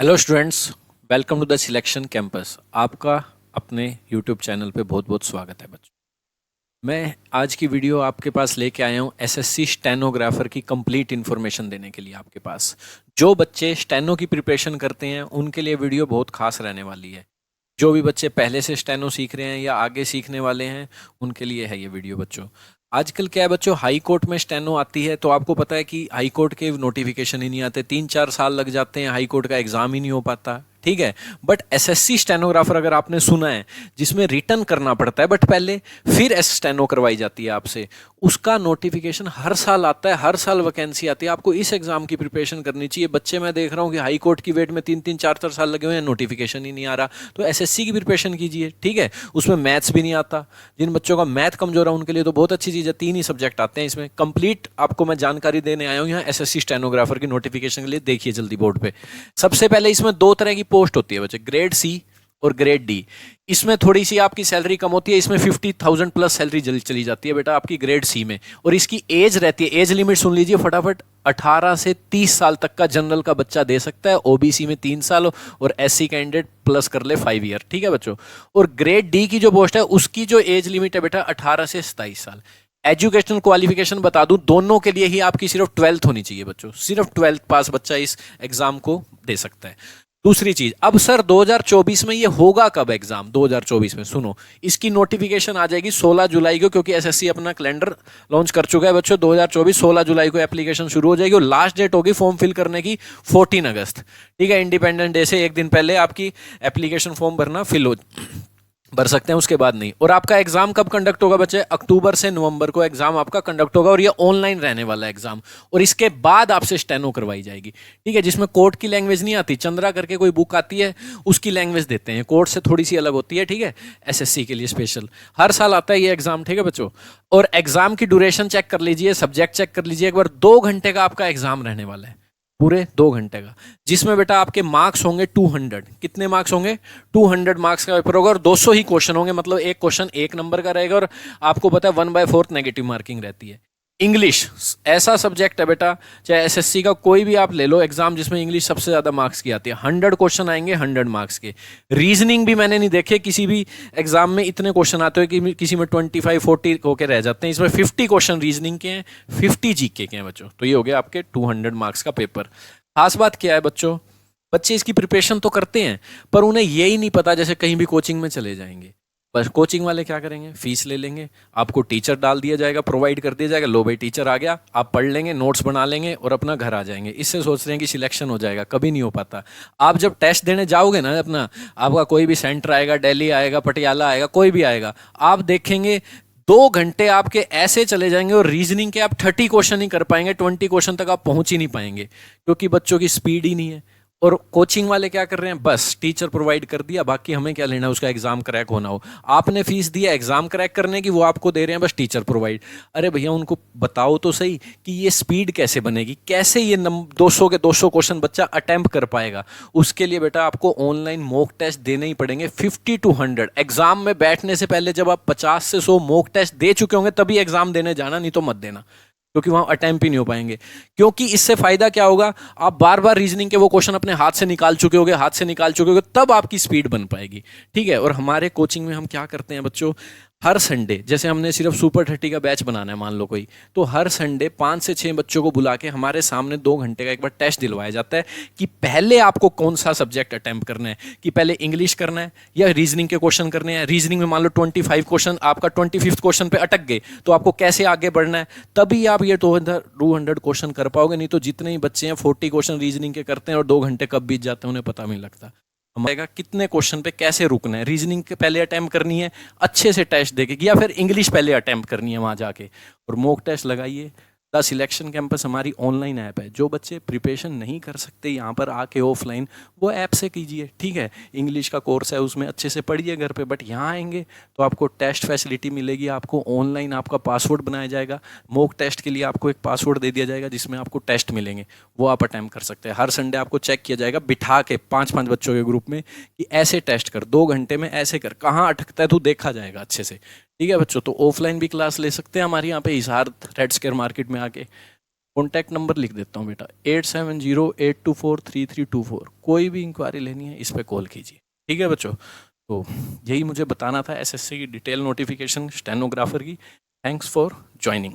Hello students, welcome to the selection campus. आपका अपने YouTube channel पे बहुत बहुत स्वागत है बच्चों। मैं आज की वीडियो आपके पास लेके आया हूँ एसएससी स्टेनोग्राफर की कंप्लीट इन्फॉर्मेशन देने के लिए आपके पास। जो बच्चे स्टेनो की प्रिपरेशन करते हैं उनके लिए वीडियो बहुत खास रहने वाली है। जो भी बच्चे पहले से स्टेनो सीख रहे हैं या आगे सीखने वाले हैं उनके लिए है ये वीडियो बच्चों। आजकल क्या है बच्चों, हाई कोर्ट में स्टेनो आती है तो आपको पता है कि हाई कोर्ट के नोटिफिकेशन ही नहीं आते, 3-4 साल लग जाते हैं, हाई कोर्ट का एग्जाम ही नहीं हो पाता। ठीक है, बट एसएससी स्टेनोग्राफर अगर आपने सुना है जिसमें रिटर्न करना पड़ता है बट पहले फिर एस स्टेनो करवाई जाती है आपसे, उसका नोटिफिकेशन हर साल आता है, हर साल वैकेंसी आती है। आपको इस एग्जाम की प्रिपरेशन करनी चाहिए। बच्चे मैं देख रहा हूँ कि हाई कोर्ट की वेट में 3-3 4-4 साल लगे हुए हैं, नोटिफिकेशन ही नहीं आ रहा। तो एसएससी की प्रिपरेशन कीजिए, ठीक है। उसमें मैथ्स भी नहीं आता, जिन बच्चों का मैथ कमजोर है उनके लिए तो बहुत अच्छी चीज़ है, 3 ही सब्जेक्ट आते हैं इसमें। कंप्लीट आपको मैं जानकारी देने आया हूँ यहाँ एसएससी स्टेनोग्राफर की नोटिफिकेशन के लिए। देखिए जल्दी बोर्ड पे। सबसे पहले इसमें 2 तरह की पोस्ट होती है बच्चे, ग्रेड सी और ग्रेड डी। इसमें थोड़ी सी आपकी सैलरी कम होती है, इसमें 50,000 प्लस सैलरी जल्दी चली जाती है बेटा आपकी ग्रेड सी में। और इसकी एज रहती है, एज लिमिट सुन लीजिए फटाफट, 18 से 30 साल तक का जनरल का बच्चा दे सकता है। ओबीसी में 3 साल और एससी कैंडिडेट प्लस कर ले 5 ईयर, ठीक है बच्चों। और ग्रेड डी की जो पोस्ट है उसकी जो एज लिमिट है बेटा 18 से 27 साल। एजुकेशनल क्वालिफिकेशन बता दूं, दोनों के लिए ही आपकी सिर्फ 12th होनी चाहिए बच्चों, सिर्फ 12th पास बच्चा इस एग्जाम को दे सकता है। दूसरी चीज, अब सर 2024 में ये होगा कब एग्जाम? 2024 में सुनो, इसकी नोटिफिकेशन आ जाएगी 16 जुलाई को, क्योंकि एसएससी अपना कैलेंडर लॉन्च कर चुका है बच्चों। 2024 16 जुलाई को एप्लीकेशन शुरू हो जाएगी और लास्ट डेट होगी फॉर्म फिल करने की 14 अगस्त। ठीक है, इंडिपेंडेंस डे से एक दिन पहले आपकी एप्लीकेशन फॉर्म भरना फिल हो भर सकते हैं, उसके बाद नहीं। और आपका एग्जाम कब कंडक्ट होगा बच्चे? अक्टूबर से नवंबर को एग्जाम आपका कंडक्ट होगा और ये ऑनलाइन रहने वाला एग्जाम। और इसके बाद आपसे स्टेनो करवाई जाएगी, ठीक है, जिसमें कोर्ट की लैंग्वेज नहीं आती। चंद्रा करके कोई बुक आती है, उसकी लैंग्वेज देते हैं, कोर्ट से थोड़ी सी अलग होती है, ठीक है। एसएससी के लिए स्पेशल हर साल आता है ये एग्जाम, ठीक है बच्चों। और एग्जाम की ड्यूरेशन चेक कर लीजिए, सब्जेक्ट चेक कर लीजिए एक बार। 2 घंटे का आपका एग्जाम रहने वाला है, पूरे 2 घंटे का, जिसमें बेटा आपके मार्क्स होंगे 200। कितने मार्क्स होंगे? 200 मार्क्स का पेपर होगा और 200 ही क्वेश्चन होंगे, मतलब एक क्वेश्चन 1 नंबर का रहेगा। और आपको पता है 1/4 नेगेटिव मार्किंग रहती है। इंग्लिश ऐसा सब्जेक्ट है बेटा, चाहे एसएससी का कोई भी आप ले लो एग्जाम, जिसमें इंग्लिश सबसे ज्यादा मार्क्स की आती है। 100 क्वेश्चन आएंगे 100 मार्क्स के। रीजनिंग भी मैंने नहीं देखे किसी भी एग्जाम में इतने क्वेश्चन आते हैं कि किसी में 25-40 होके रह जाते हैं। इसमें 50 क्वेश्चन रीजनिंग के हैं, 50 जीके के हैं बच्चों। तो ये हो गया आपके 200 मार्क्स का पेपर। खास बात क्या है बच्चों, बच्चे इसकी प्रिपरेशन तो करते हैं पर उन्हें यही नहीं पता, जैसे कहीं भी कोचिंग में चले जाएंगे, बस कोचिंग वाले क्या करेंगे, फीस ले लेंगे, आपको टीचर डाल दिया जाएगा, प्रोवाइड कर दिया जाएगा, लो भाई टीचर आ गया, आप पढ़ लेंगे, नोट्स बना लेंगे और अपना घर आ जाएंगे। इससे सोच रहे हैं कि सिलेक्शन हो जाएगा, कभी नहीं हो पाता। आप जब टेस्ट देने जाओगे ना अपना, आपका कोई भी सेंटर आएगा, दिल्ली आएगा, पटियाला आएगा, कोई भी आएगा, आप देखेंगे 2 घंटे आपके ऐसे चले जाएंगे और रीजनिंग के आप 30 क्वेश्चन ही कर पाएंगे, 20 क्वेश्चन तक आप पहुंच ही नहीं पाएंगे, क्योंकि बच्चों की स्पीड ही नहीं है। और कोचिंग वाले क्या कर रहे हैं, बस टीचर प्रोवाइड कर दिया, बाकी हमें क्या लेना है, उसका एग्जाम क्रैक होना हो। आपने फीस दिया एग्जाम क्रैक करने की, वो आपको दे रहे हैं बस टीचर प्रोवाइड। अरे भैया उनको बताओ तो सही कि ये स्पीड कैसे बनेगी, कैसे ये 200 के 200 क्वेश्चन बच्चा अटेम्प्ट कर पाएगा। उसके लिए बेटा आपको ऑनलाइन मॉक टेस्ट देने ही पड़ेंगे 50 to 100। एग्जाम में बैठने से पहले जब आप 50 से 100 मॉक टेस्ट दे चुके होंगे तभी एग्जाम देने जाना, नहीं तो मत देना, क्योंकि वहां अटेम्प्ट ही नहीं हो पाएंगे। क्योंकि इससे फायदा क्या होगा, आप बार बार रीजनिंग के वो क्वेश्चन अपने हाथ से निकाल चुके होगे, हाथ से निकाल चुके होगे, तब आपकी स्पीड बन पाएगी, ठीक है। और हमारे कोचिंग में हम क्या करते हैं बच्चों, हर संडे, जैसे हमने सिर्फ सुपर 30 का बैच बनाना है मान लो कोई, तो हर संडे 5 से 6 बच्चों को बुला के हमारे सामने 2 घंटे का एक बार टेस्ट दिलवाया जाता है कि पहले आपको कौन सा सब्जेक्ट अटेम्प्ट करना है, कि पहले इंग्लिश करना है या रीजनिंग के क्वेश्चन करने हैं। रीजनिंग में मान लो 25 क्वेश्चन, आपका 25th क्वेश्चन पे अटक गए तो आपको कैसे आगे बढ़ना है, तभी आप ये 200 क्वेश्चन कर पाओगे। नहीं तो जितने ही बच्चे हैं 40 क्वेश्चन रीजनिंग के करते हैं और 2 घंटे कब बीत जाते हैं उन्हें पता भी नहीं लगता। हमारे कितने क्वेश्चन पे कैसे रुकना है, रीजनिंग के पहले अटेम्प्ट करनी है अच्छे से टेस्ट देके, या फिर इंग्लिश पहले अटेम्प्ट करनी है वहां जाके, और मॉक टेस्ट लगाइए। द सिलेक्शन कैंपस हमारी ऑनलाइन ऐप है, जो बच्चे प्रिपरेशन नहीं कर सकते यहाँ पर आके ऑफलाइन, वो ऐप से कीजिए, ठीक है। इंग्लिश का कोर्स है उसमें अच्छे से पढ़िए घर पे, बट यहाँ आएंगे तो आपको टेस्ट फैसिलिटी मिलेगी, आपको ऑनलाइन आपका पासवर्ड बनाया जाएगा। मॉक टेस्ट के लिए आपको एक पासवर्ड दे दिया जाएगा जिसमें आपको टेस्ट मिलेंगे, वो आप अटैम्प्ट कर सकते हैं। हर संडे आपको चेक किया जाएगा बिठा के 5-5 बच्चों के ग्रुप में कि ऐसे टेस्ट कर, 2 घंटे में ऐसे कर, कहाँ अटकता है तो देखा जाएगा अच्छे से, ठीक है बच्चों। तो ऑफलाइन भी क्लास ले सकते हैं हमारे यहाँ पे हिसार रेड स्क्वायर मार्केट में आके। कॉन्टैक्ट नंबर लिख देता हूँ बेटा, 8708243324। कोई भी इंक्वायरी लेनी है इस पर कॉल कीजिए। ठीक है बच्चों, तो यही मुझे बताना था एसएससी की डिटेल नोटिफिकेशन स्टेनोग्राफर की। Thanks for joining.